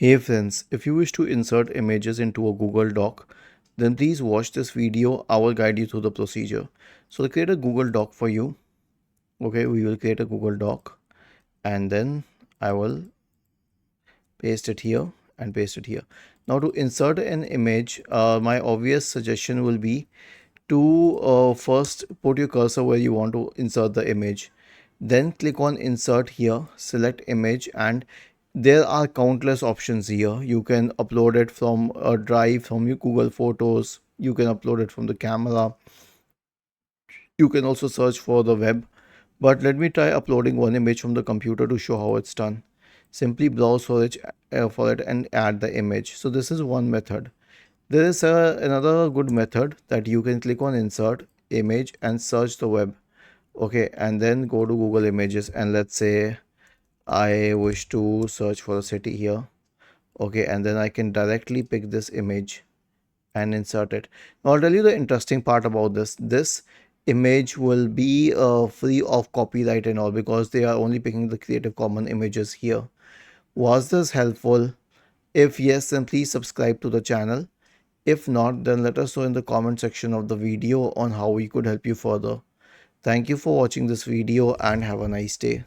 Hey friends, if you wish to insert images into a Google Doc, then please watch this video. I will guide you through the procedure. So I'll create a Google Doc for you. Okay, we will create a Google Doc and then I will paste it here and paste it here. Now to insert an image, my obvious suggestion will be to first put your cursor where you want to insert the image. Then click on insert here, select image, and there are countless options here. You can upload it from a drive, from your Google Photos. You can upload it from the camera. You can also search for the web. But let me try uploading one image from the computer to show how it's done. Simply browse for it and add the image. So this is one method. There is another good method that you can click on insert image and search the web. Okay, and then go to Google Images and let's say I wish to search for a city here. Okay, and then I can directly pick this image and insert it. Now I'll tell you the interesting part about this. This image will be free of copyright and all because they are only picking the Creative Commons images here. Was this helpful? If yes, then please subscribe to the channel. If not, then let us know in the comment section of the video on how we could help you further. Thank you for watching this video and have a nice day.